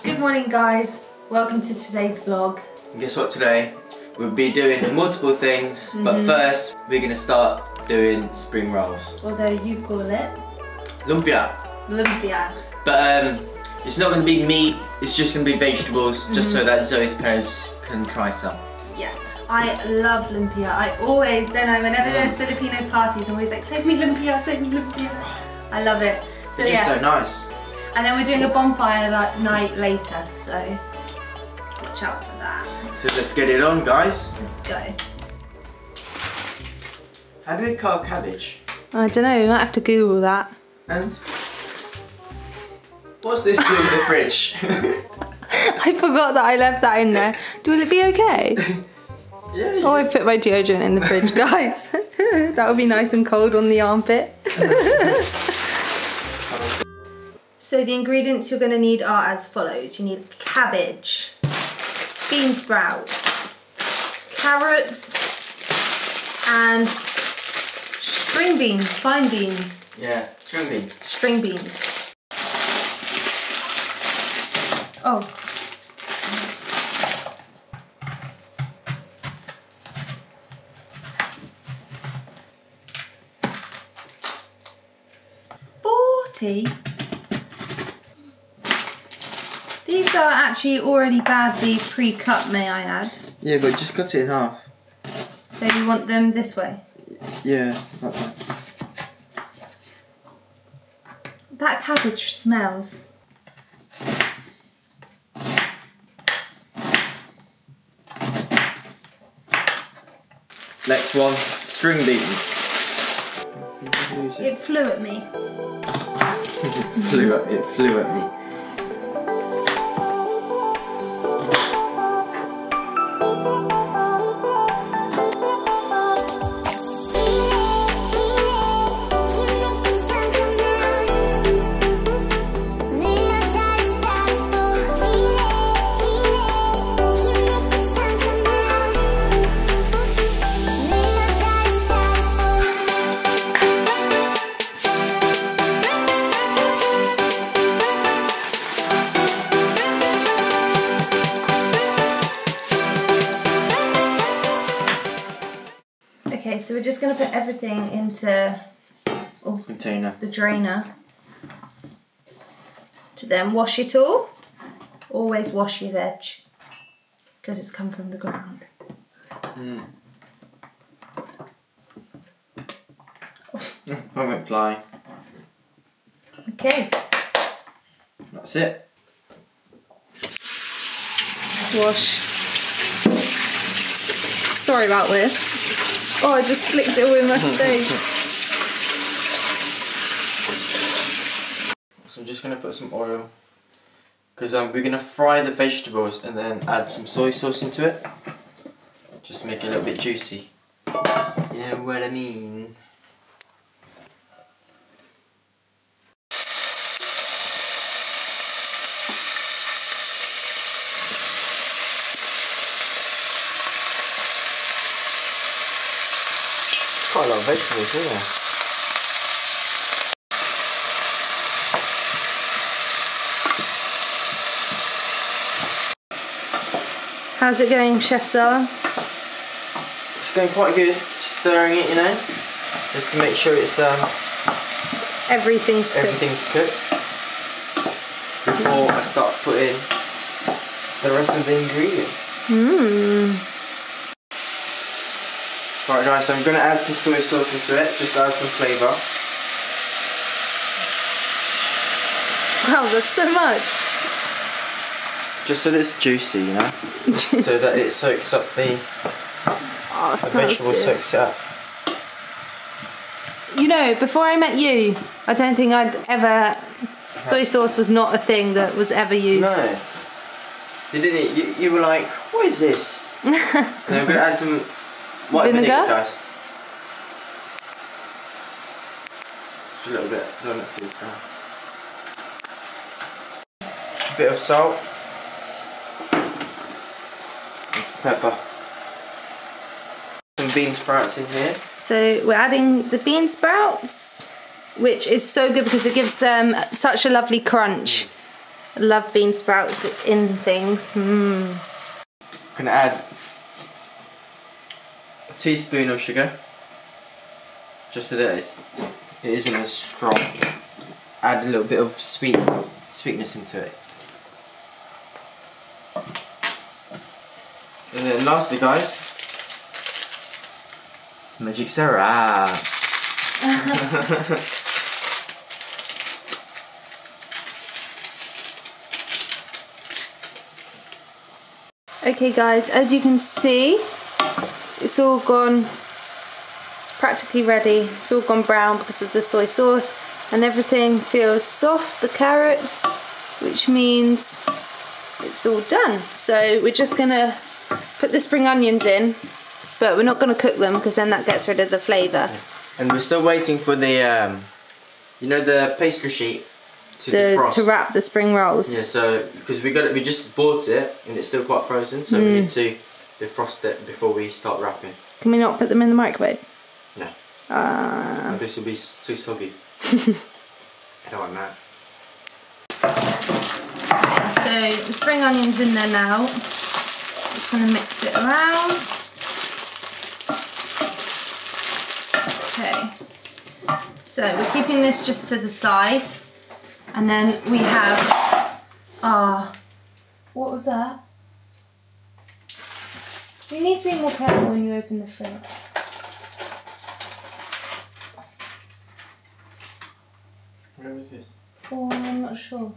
Good morning guys, welcome to today's vlog. And guess what, today we'll be doing multiple things, but first we're going to start doing spring rolls. Although you call it Lumpia. Lumpia. But it's not going to be meat, it's just going to be vegetables, just so that Zoe's parents can try some. Yeah, I love lumpia. I always, whenever there's Filipino parties, I'm always like, save me lumpia, save me lumpia. I love it. So It's just so nice. And then we're doing a bonfire night later, so watch out for that. So let's get it on, guys. Let's go. How do we cut cabbage? I don't know, we might have to Google that. And what's this doing in the fridge? I forgot that I left that in there. Will it be okay? Yeah. Oh, I put my deodorant in the fridge, guys. That would be nice and cold on the armpit. So the ingredients you're going to need are as follows. You need cabbage, bean sprouts, carrots, and string beans, fine beans. Yeah, string beans. String beans. Oh. These are actually already badly pre-cut, may I add. Yeah, but just cut it in half. So you want them this way? Yeah, like that. That cabbage smells. Next one, string beans. It flew at me. It flew at me. Okay, so we're just going to put everything into Container. the drainer to then wash it all. Always wash your veg because it's come from the ground. I went flying. Okay. That's it. Wash. Sorry about this. Oh, I just flicked it all in my face. So I'm just going to put some oil, because we're going to fry the vegetables and then add some soy sauce into it. Just make it a little bit juicy. You know what I mean? Quite a lot of vegetables, isn't there? How's it going, Chef Zara? It's going quite good. Just stirring it, you know, just to make sure it's Everything's cooked before I start putting the rest of the ingredients. Right guys, so I'm going to add some soy sauce into it, just to add some flavour. Wow, there's so much. Just so that it's juicy, you know? So that it soaks up the vegetable soaks it up. You know, before I met you, I don't think I'd ever... Soy sauce was not a thing that was ever used. No. You didn't. You were like, what is this? And then I'm going to add some white vinegar, guys. Just a little bit. Don't let it taste down. A bit of salt. And some pepper. Some bean sprouts in here. So we're adding the bean sprouts, which is so good because it gives them such a lovely crunch. I love bean sprouts in things. I'm gonna add a teaspoon of sugar, just so that it isn't as strong. Add a little bit of sweetness into it. And then lastly, guys, magic syrup. Okay guys, as you can see, it's all gone, it's practically ready. It's all gone brown because of the soy sauce, and everything feels soft, the carrots, which means it's all done. So we're just gonna put the spring onions in, but we're not gonna cook them because then that gets rid of the flavour. And we're still waiting for the, you know, the pastry sheet to defrost. To wrap the spring rolls. Yeah, so because we just bought it and it's still quite frozen, so we need to defrost it before we start wrapping. Can we not put them in the microwave? No. This will be too soggy. I don't want that. So the spring onions in there now. Just going to mix it around. Okay. So we're keeping this just to the side. And then we have, what was that? You need to be more careful when you open the fridge. Where was this? Oh, I'm not sure.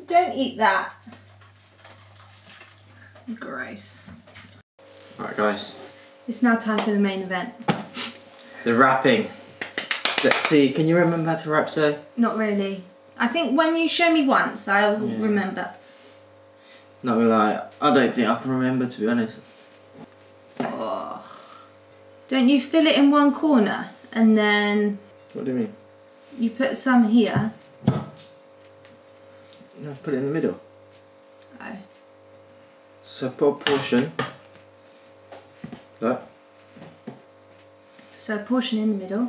Don't eat that. Gross. Alright guys. It's now time for the main event. The wrapping. Let's see, can you remember how to wrap, so? Not really. I think when you show me once, I'll remember. Not gonna lie, I don't think I can remember, to be honest. Oh. Don't you fill it in one corner and then... What do you mean? You put some here. No, put it in the middle. Oh. So put a portion. That. So a portion in the middle.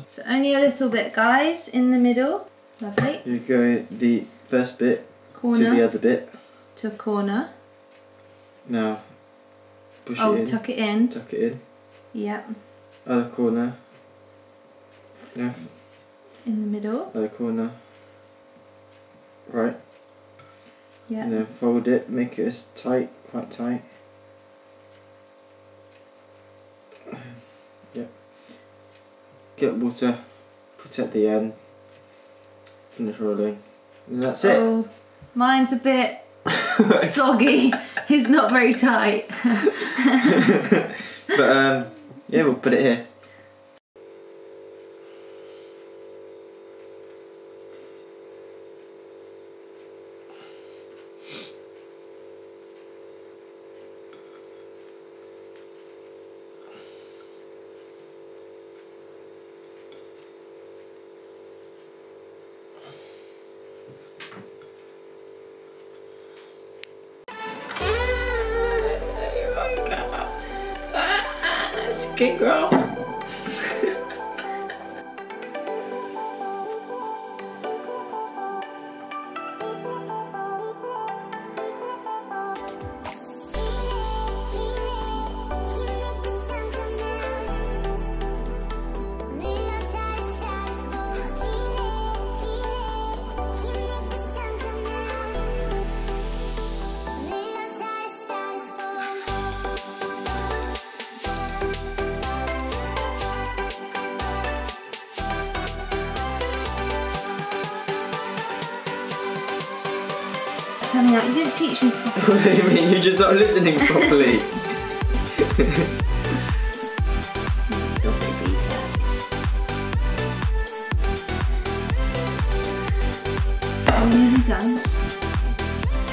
So only a little bit, guys, in the middle. Lovely. You go the first bit corner to the other bit. To a corner. Now push it in. Oh, tuck it in. Tuck it in. Yep. Other corner. Left. In the middle. Other corner. Right. Yeah. And then fold it, make it as tight, quite tight. Yep. Get water, put it at the end, finish rolling, and that's it. Oh, mine's a bit soggy. It's not very tight. But yeah, we'll put it here. Good girl. Turning out, you didn't teach me properly. What do you mean? You're just not listening properly. Still pretty decent. We're nearly done.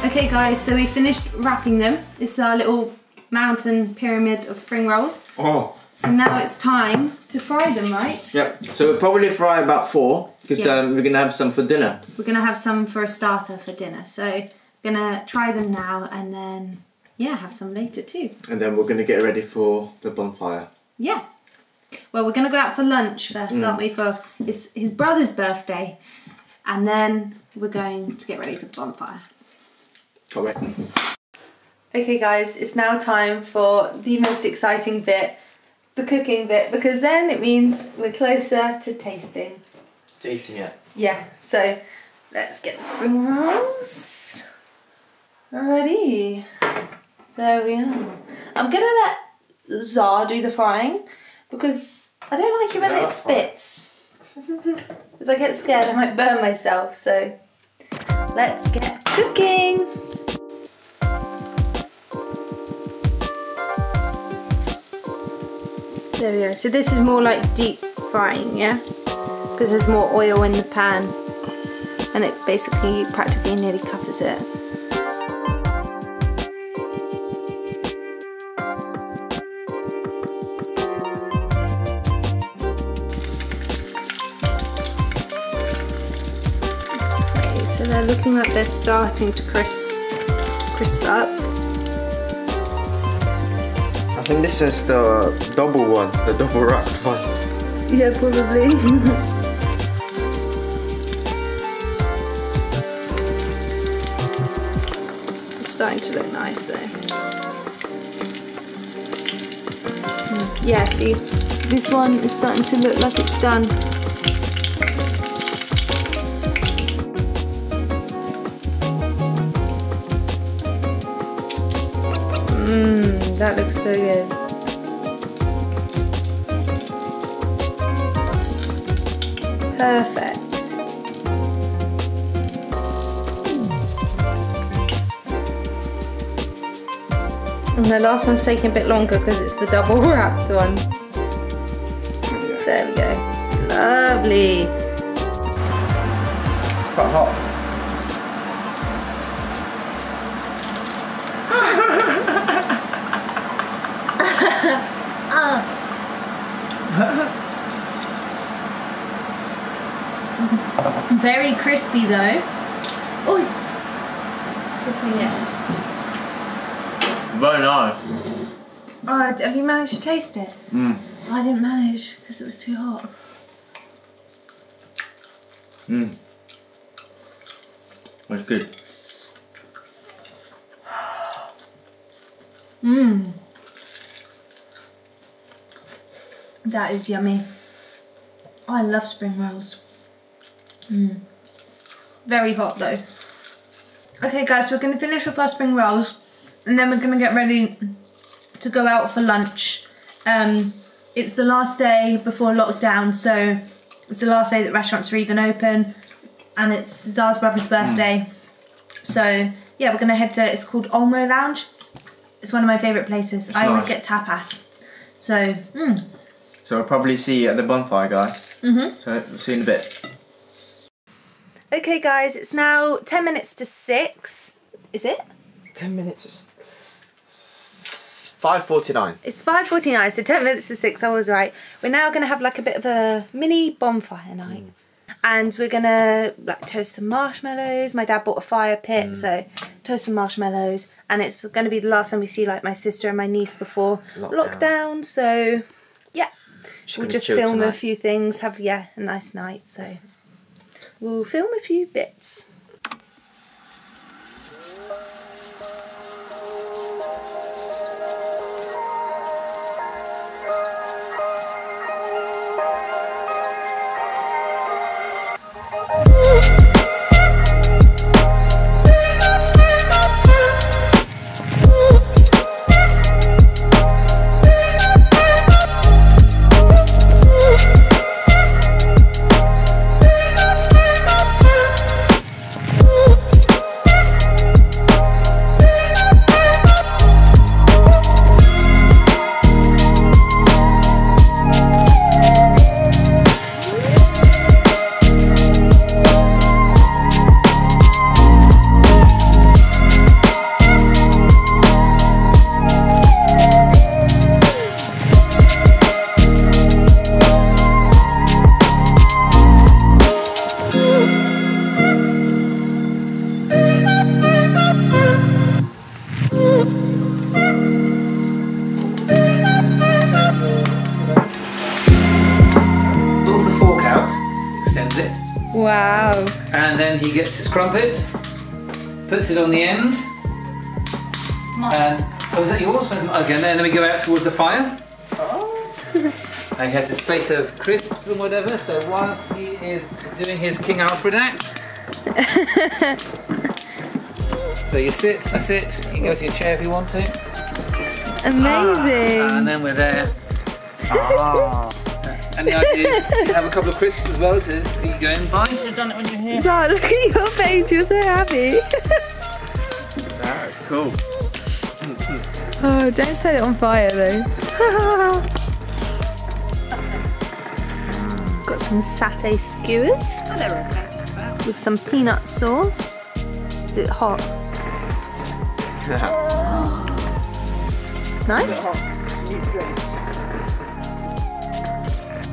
Okay guys, so we finished wrapping them. This is our little mountain pyramid of spring rolls. Oh. So now it's time to fry them, right? Yep. So we'll probably fry about 4 because we're gonna have some for dinner. We're gonna have some for a starter for dinner. So we're gonna try them now and then yeah, have some later too. And then we're going to get ready for the bonfire. Yeah. Well, we're going to go out for lunch first, aren't we? For his brother's birthday. And then we're going to get ready for the bonfire. Can't wait. Okay guys, it's now time for the most exciting bit, the cooking bit, because then it means we're closer to tasting. Tasting it? Yeah, so let's get the spring rolls ready. There we are. I'm gonna let Czar do the frying because I don't like it when it spits. Because I get scared I might burn myself, so let's get cooking. There we go. So this is more like deep frying, yeah? Because there's more oil in the pan and it basically practically nearly covers it. Okay, so they're looking like they're starting to crisp up. I think this is the double one, the double wrapped one. Yeah, probably. It's starting to look nice though. Yeah, see, this one is starting to look like it's done. That looks so good. Perfect. And the last one's taking a bit longer because it's the double wrapped one. There we go. Lovely. Quite hot. Very crispy though. Oh, dripping it. Very nice. Oh, have you managed to taste it? Mm. Oh, I didn't manage because it was too hot. Mm. That's good. Mmm. That is yummy. Oh, I love spring rolls. Mm. Very hot though. Okay guys, so we're going to finish off our spring rolls and then we're going to get ready to go out for lunch. It's the last day before lockdown, so it's the last day that restaurants are even open and it's Czar's brother's birthday. So yeah, we're going to head to, it's called Olmo Lounge. It's one of my favourite places. I always get tapas. So, So we'll probably see you at the bonfire, guys. So we'll see you in a bit. Okay guys, it's now 10 minutes to 6. Is it? 10 minutes. 5:49. It's 5:49, so 10 minutes to 6, I was right. We're now going to have like a bit of a mini bonfire night. And we're going to like toast some marshmallows. My dad bought a fire pit, so toast some marshmallows. And it's going to be the last time we see like my sister and my niece before lockdown. So yeah, we'll just film a few things, have a nice night. So we'll film a few bits. it. Wow. And then he gets his crumpet, puts it on the end. And, oh, is that yours? Okay, and then we go out towards the fire. And he has his plate of crisps and whatever, so whilst he is doing his King Alfred act. So you sit, that's it. You can go to your chair if you want to. Amazing. And then we're there. And the idea is you have a couple of crisps as well to go and buy. You should have done it when you're here. Zara, look at your face, you're so happy. That's cool. Oh, don't set it on fire though. Got some satay skewers. Oh, they're okay, just about. With some peanut sauce. Is it hot? Nice.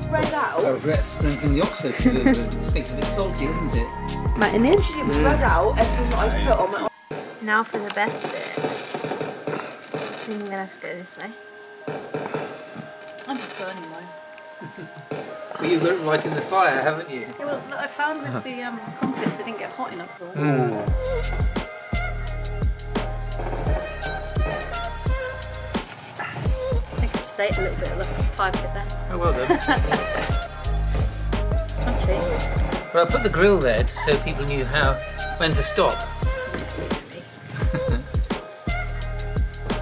Spread out. I regret sprinkling the oxo because it makes it a bit salty, isn't it? Martinez. Spread out everything that I put on my. Now for the best bit. I think we're gonna have to go this way. I'm just burning mine. Well, you've got it right in the fire, haven't you? Yeah, well, I found with the crumpets, they didn't get hot enough for I think I just ate a little bit of the 5 bit there. Oh, well done. Crunchy. Well, I put the grill there so people knew when to stop.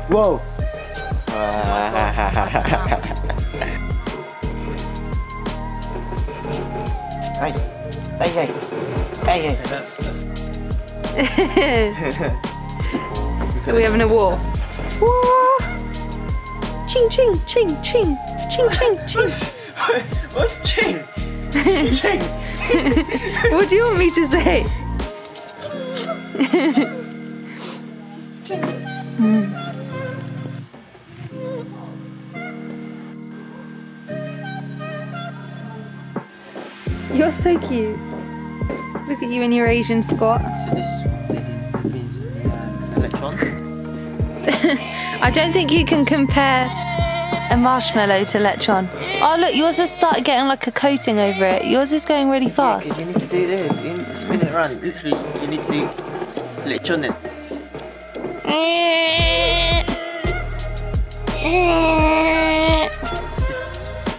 Whoa! Hey. So that's Are we having a war? War! Ching ching ching ching ching ching ching. What's ching? Ching. What do you want me to say? You're so cute. Look at you in your Asian squat. So this is what they did in the Philippines in electron. I don't think you can compare a marshmallow to lechon. Oh look, yours has started getting like a coating over it. Yours is going really fast. Because you need to do this. You need to spin it around. Literally, you need to lechon it.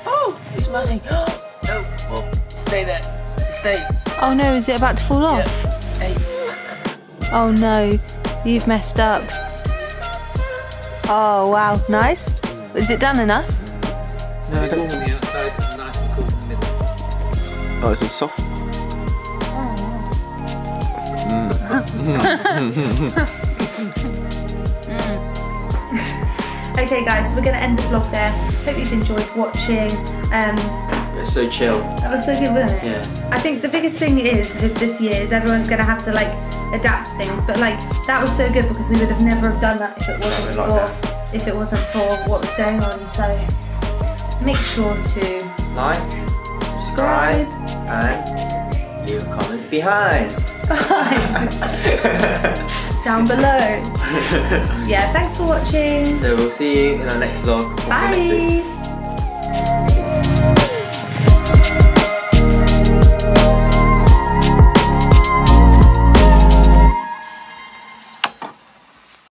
Oh, it's melting. No, well, stay there. Stay. Oh no, is it about to fall off? Stay. Oh no, you've messed up. Oh wow, nice. Is it done enough? No, I warm on don't. the outside and nice and cool in the middle. Oh, it's all soft. Okay guys, so we're going to end the vlog there. Hope you've enjoyed watching. It's so chill. That was so good, wasn't it? Yeah. I think the biggest thing is with this year is everyone's going to have to like adapt things, but like that was so good because we would have never have done that if it wasn't for what was going on. So make sure to Like, subscribe, and leave a comment behind. down below. Yeah, thanks for watching. So we'll see you in our next vlog. Bye.